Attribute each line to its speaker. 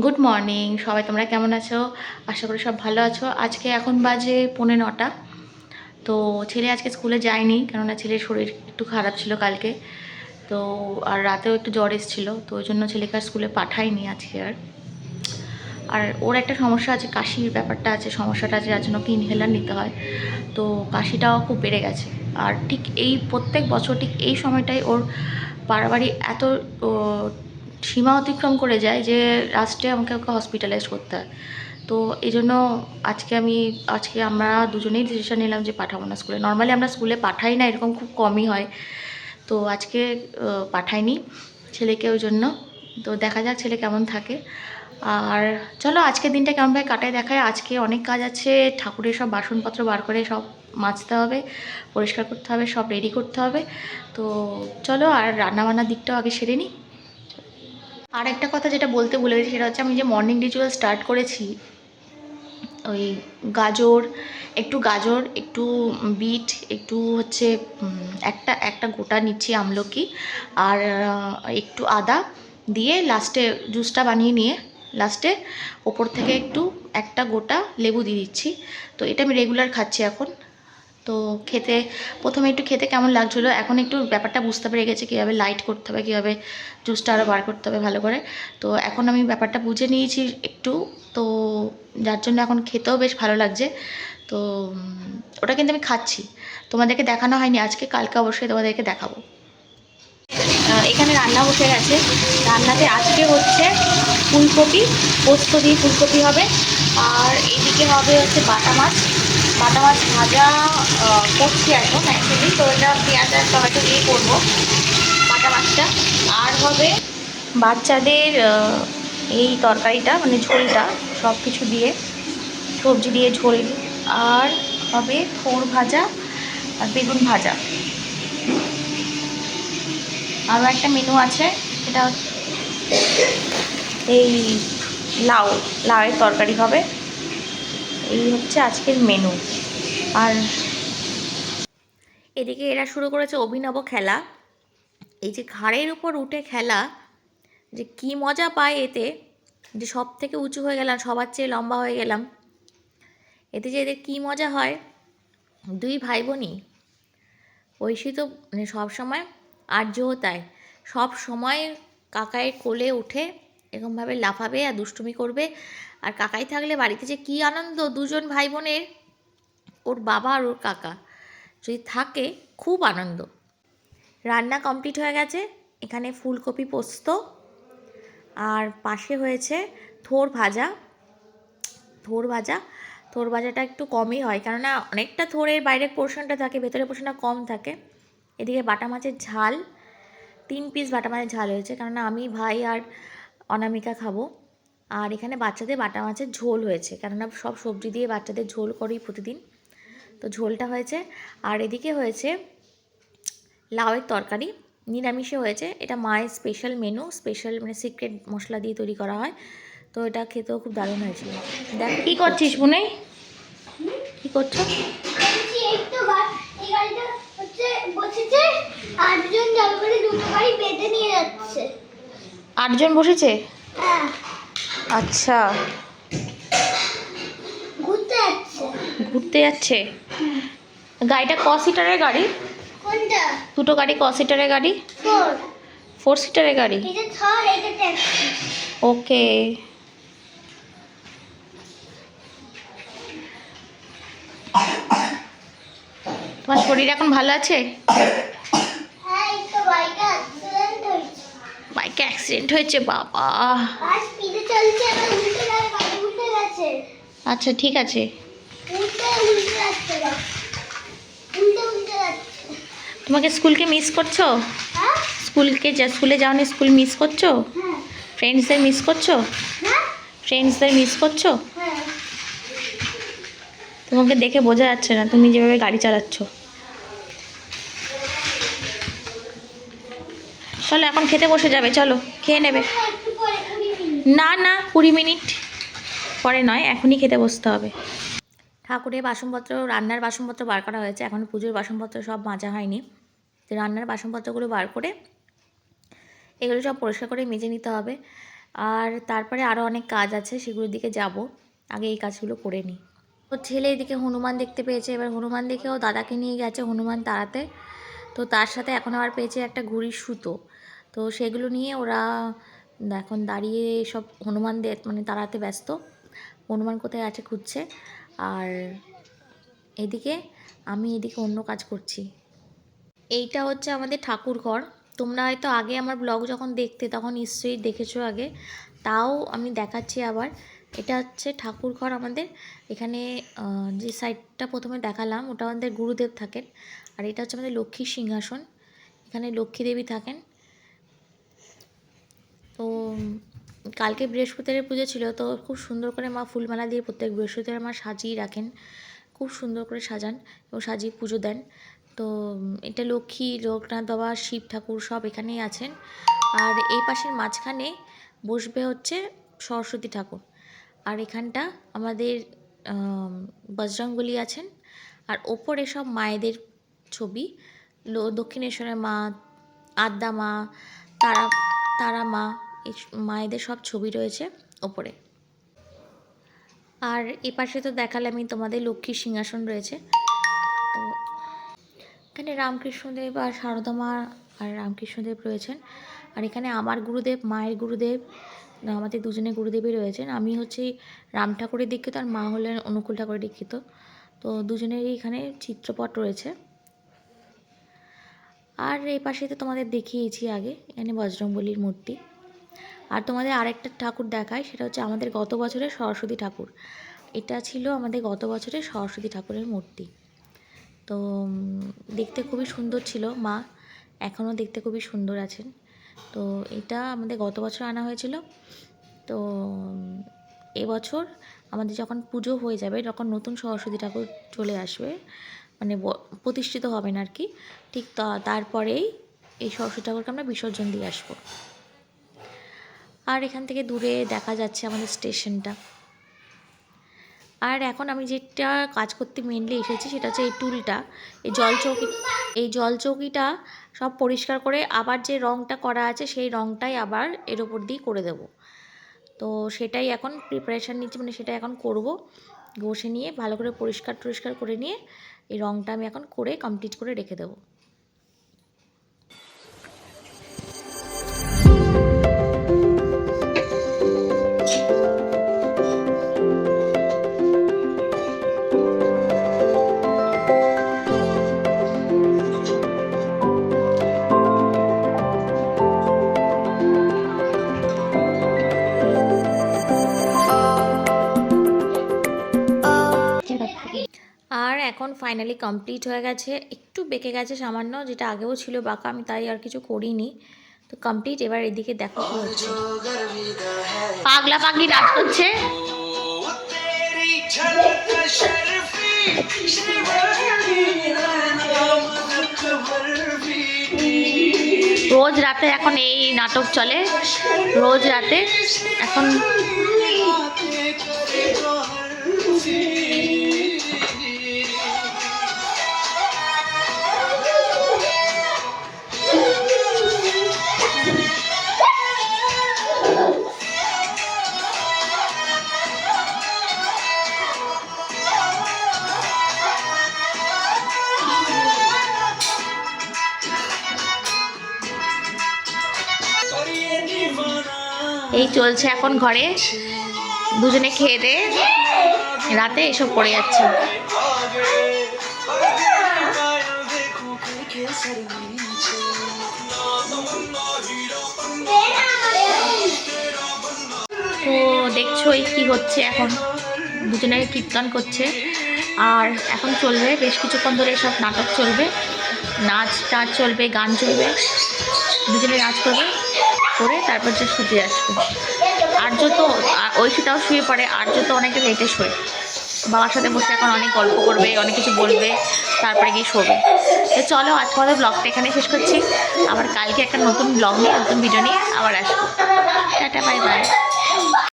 Speaker 1: Good morning সবাই, তোমরা কেমন আছো? আশা করি সব ভালো আছো। আজকে এখন বাজে 9:45। তো ছেলে আজকে স্কুলে যায়নি, কেননা ছেলের শরীর একটু খারাপ ছিল কালকে। তো আর রাতেও একটু জ্বর এসেছিলো, তো ওই জন্য ছেলেকে আর স্কুলে পাঠাইনি আজকে। আর ওর একটা সমস্যা আছে, কাশির ব্যাপারটা আছে, সমস্যাটা আছে, যার জন্য কি ইনহেলার নিতে হয়। তো কাশিটাও খুব বেড়ে গেছে। আর ঠিক এই প্রত্যেক বছর ঠিক এই সময়টাই ওর বাড়াবাড়ি এত সীমা অতিক্রম করে যায় যে লাস্টে ওকে হসপিটালাইজ করতে হয়। তো এই জন্য আজকে আমরা দুজনেই ডিসিশন নিলাম যে পাঠাবো না স্কুলে। নর্মালি আমরা স্কুলে পাঠাই না, এরকম খুব কমই হয়। তো আজকে পাঠাইনি ছেলেকে ওই জন্য। তো দেখা যাক ছেলে কেমন থাকে। আর চলো আজকের দিনটা কেমনভাবে কাটায় দেখায়। আজকে অনেক কাজ আছে, ঠাকুরের সব বাসনপত্র বার করে সব মাজতে হবে, পরিষ্কার করতে হবে, সব রেডি করতে হবে। তো চলো, আর রান্নাবান্নার দিকটাও আগে সেরে নিই। আর একটা কথা যেটা বলতে ভুলে গেছি, সেটা হচ্ছে আমি যে মর্নিং রিচুয়াল স্টার্ট করেছি, ওই গাজর একটু বিট একটু হচ্ছে একটা একটা গোটা নিচ্ছি আমলকি, আর একটু আদা দিয়ে লাস্টে জুসটা বানিয়ে নিয়ে লাস্টে ওপর থেকে একটা গোটা লেবু দিয়ে দিচ্ছি। তো এটা আমি রেগুলার খাচ্ছি এখন। তো প্রথমে একটু খেতে কেমন লাগছিলো, এখন একটু ব্যাপারটা বুঝতে পেরে গেছে কীভাবে লাইট করতে হবে, কীভাবে জুসটা আরও বার করতে হবে ভালো করে। তো এখন আমি ব্যাপারটা বুঝে নিয়েছি একটু। তো যার জন্য এখন খেতেও বেশ ভালো লাগছে। তো ওটা কিন্তু আমি খাচ্ছি, তোমাদেরকে দেখানো হয়নি আজকে, কালকে অবশ্যই তোমাদেরকে দেখাবো। এখানে রান্না বসে গেছে। রান্নাতে আজকে হচ্ছে ফুলকপি, পোস্ত দিয়ে ফুলকপি হবে। আর এদিকে হবে হচ্ছে বাটা মাছ ভাজা করছি এখন অ্যাকচুয়ালি। তো এটা পেঁয়াজ আর টমেটো দিয়ে করবো বাটা মাছটা। আর হবে বাচ্চাদের এই তরকারিটা, মানে ঝোলটা, সব কিছু দিয়ে সবজি দিয়ে ঝোল। আর হবে থোড় ভাজা আর বেগুন ভাজা। আরও একটা মেনু আছে, সেটা এই লাউয়ের তরকারি হবে। এই হচ্ছে আজকের মেনু। আর এদিকে এরা শুরু করেছে অভিনব খেলা, এই যে ঘাড়ের উপর উঠে খেলা, যে কি মজা পায় এতে, যে সব থেকে উঁচু হয়ে গেলাম, সবার চেয়ে লম্বা হয়ে গেলাম। এতে যে এদের কী মজা হয়, দুই ভাই বোনই। ঐশী তো মানে সবসময়, আর্যও তাই, সব সময় কাকায়ের কোলে উঠে এরকমভাবে লাফাবে আর দুষ্টুমি করবে। আর কাকাই থাকলে বাড়িতে যে কী আনন্দ, দুজন ভাই বোনের, ওর বাবা আর ওর কাকা যদি থাকে, খুব আনন্দ। রান্না কমপ্লিট হয়ে গেছে। এখানে ফুলকপি পোস্ত, আর পাশে হয়েছে থোড় ভাজা। থোড় ভাজাটা একটু কমই হয়, কেননা অনেকটা থোড়ের বাইরের পোর্শনটা থাকে, ভেতরের পোর্শনটা কম থাকে। এদিকে বাটা মাছের ঝাল, 3 পিস বাটা মাছের ঝাল হয়েছে, কেননা আমি, ভাই আর অনামিকা খাবো। আর এখানে বাচ্চাদের বাটা মাছের ঝোল হয়েছে, কেননা সব সবজি দিয়ে বাচ্চাদের ঝোল করি প্রতিদিন, তো ঝোলটা হয়েছে। আর এদিকে হয়েছে লাউয়ের তরকারি, নিরামিষে হয়েছে। এটা মায়ের স্পেশাল মেনু, স্পেশাল মানে সিক্রেট মশলা দিয়ে তৈরি করা হয়। তো এটা খেতেও খুব দারুণ হয়েছিল। দেখ কী করছিস বুনে, কী করছো? আটজন বসেছে? আচ্ছা, ঘুরতে যাচ্ছে। গাড়িটা ক সিটারের গাড়ি? দুটো গাড়ি ক সিটারের গাড়ি? 4 সিটারের গাড়ি। ওকে। তোমার শরীর এখন ভালো আছে? বাইকে অ্যাক্সিডেন্ট হয়েছে বাবা। আচ্ছা ঠিক আছে। তোমাকে স্কুলকে মিস করছো? স্কুলে যাওনি, স্কুল মিস করছো? ফ্রেন্ডসদের মিস করছো? তোমাকে দেখে বোঝা যাচ্ছে না, তুমি যেভাবে গাড়ি চালাচ্ছ। চলো এখন খেতে বসে যাবে, চলো খেয়ে নেবে। না 20 মিনিট পরে নয়, এখনই খেতে বসতে হবে। ঠাকুরের বাসনপত্র, রান্নার বাসনপত্র বার করা হয়েছে, এখন পুজোর বাসনপত্র সব মাজা হয়নি। তো রান্নার বাসনপত্রগুলো বার করে এগুলো সব পরিষ্কার করে মেজে নিতে হবে। আর তারপরে আরও অনেক কাজ আছে, সেগুলোর দিকে যাব, আগে এই কাজগুলো করে নিই। তো ছেলে এদিকে হনুমান দেখতে পেয়েছে, এবার হনুমান দেখেও দাদাকে নিয়ে গেছে হনুমান তাড়াতে। তো তার সাথে এখন আবার পেয়েছে একটা ঘুড়ির সুতো, তো সেগুলো নিয়ে ওরা এখন দাঁড়িয়ে সব হনুমানদের মানে তাড়াতে ব্যস্ত, হনুমান কোথায় আছে খুঁজছে। আর এদিকে আমি এদিকে অন্য কাজ করছি। এইটা হচ্ছে আমাদের ঠাকুর ঘর। তোমরা হয়তো আগে আমার ব্লগ যখন দেখতে তখন নিশ্চয়ই দেখেছো আগে, তাও আমি দেখাচ্ছি আবার। এটা হচ্ছে ঠাকুর ঘর আমাদের। এখানে যে সাইডটা প্রথমে দেখালাম ওটা আমাদের গুরুদেব থাকেন, আর এটা হচ্ছে আমাদের লক্ষ্মীর সিংহাসন, এখানে লক্ষ্মী দেবী থাকেন। তো কালকে বৃহস্পতিবারের পুজো ছিল, তো খুব সুন্দর করে মা ফুলমালা দিয়ে প্রত্যেক বৃহস্পতিবার মা সাজিয়ে রাখেন, খুব সুন্দর করে সাজান এবং সাজিয়ে পুজো দেন। তো এটা লক্ষ্মী, লোকনাথ বাবা, শিব ঠাকুর সব এখানেই আছেন। আর এই পাশের মাঝখানে বসবে হচ্ছে সরস্বতী ঠাকুর। আর এখানটা আমাদের বজরংবলী আছেন। আর ওপরে সব মায়েদের ছবি, দক্ষিণেশ্বরের মা, আদ্যা মা, তারা তারা মা, এই মায়েদের সব ছবি রয়েছে ওপরে। আর এপাশে তো দেখালাম আমি তোমাদের লক্ষ্মীর সিংহাসন রয়েছে। তো এখানে রামকৃষ্ণদেব আর সারদা মা আর রামকৃষ্ণদেব রয়েছেন। আর এখানে আমার গুরুদেব, মায়ের গুরুদেব, আমাদের দুজনের গুরুদেবই রয়েছেন। আমি হচ্ছে রাম ঠাকুরের দীক্ষিত আর মা হলেন অনুকূল ঠাকুরের দীক্ষিত। তো দুজনেরই এখানে চিত্রপট রয়েছে। আর এই পাশে তো তোমাদের দেখিয়েছি আগে, এখানে বজরংবলীর মূর্তি। আর তোমাদের আরেকটা ঠাকুর দেখায়, সেটা হচ্ছে আমাদের গত বছরের সরস্বতী ঠাকুর। এটা ছিল আমাদের গত বছরের সরস্বতী ঠাকুরের মূর্তি। তো দেখতে খুবই সুন্দর ছিল মা, এখনও দেখতে খুবই সুন্দর আছেন। তো এটা আমাদের গত বছর আনা হয়েছিল। তো এবছর আমাদের যখন পুজো হয়ে যাবে, যখন নতুন সরস্বতী ঠাকুর চলে আসবে, মানে প্রতিষ্ঠিত হবেন আর কি, ঠিক তারপরেই এই সরস্বতী ঠাকুরকে আমরা বিসর্জন দিয়ে আসবো। আর এখান থেকে দূরে দেখা যাচ্ছে আমাদের স্টেশনটা। আর এখন আমি যেটা কাজ করতে মেনলি এসেছি সেটা হচ্ছে এই টুলটা, এই জল চৌকিটা সব পরিষ্কার করে আবার যে রঙটা করা আছে সেই রঙটাই আবার এর ওপর দিয়ে করে দেব। তো সেটাই এখন প্রিপারেশান নিচ্ছি, মানে সেটা এখন করব। বসে নিয়ে ভালো করে পরিষ্কার করে নিয়ে এই রঙটা আমি এখন করে কমপ্লিট করে রেখে দেবো। আর এখন ফাইনালি কমপ্লিট হয়ে গেছে, একটু বেঁকে গেছে সামান্য, যেটা আগেও ছিল বাঁকা, আমি তাই আর কিছু করিনি। তো কমপ্লিট। এবার এদিকে দেখো কি হচ্ছে, পাগলা পাগলি নাচ করছে। রোজ রাতে এখন এই নাটক চলে, রোজ রাতে এখন। এই চলছে এখন ঘরে, দুজনে খেয়ে দিয়ে রাতে এসব পড়ে যাচ্ছে। তো দেখছোই কি হচ্ছে, এখন দুজনে কীর্তন করছে। আর এখন চলবে বেশ কিছুক্ষণ ধরে সব নাটক চলবে, নাচ টাচ চলবে, গান চলবে, দুজনে নাচ করবে, করে তারপর যে শুতে আসবে। আর্য তো ঐশীটাও শুয়ে পড়ে, আর্য তো অনেকটা লেটে শোয়, বাবার সাথে বসে এখন অনেক গল্প করবে, অনেক কিছু বলবে, তারপরে গিয়ে শোবে। তো চলো আজকে আমাদের ব্লগটা এখানে শেষ করছি, আবার কালকে একটা নতুন ব্লগ নিয়ে নতুন ভিডিও নিয়ে আবার আসবো। Tata, bye bye.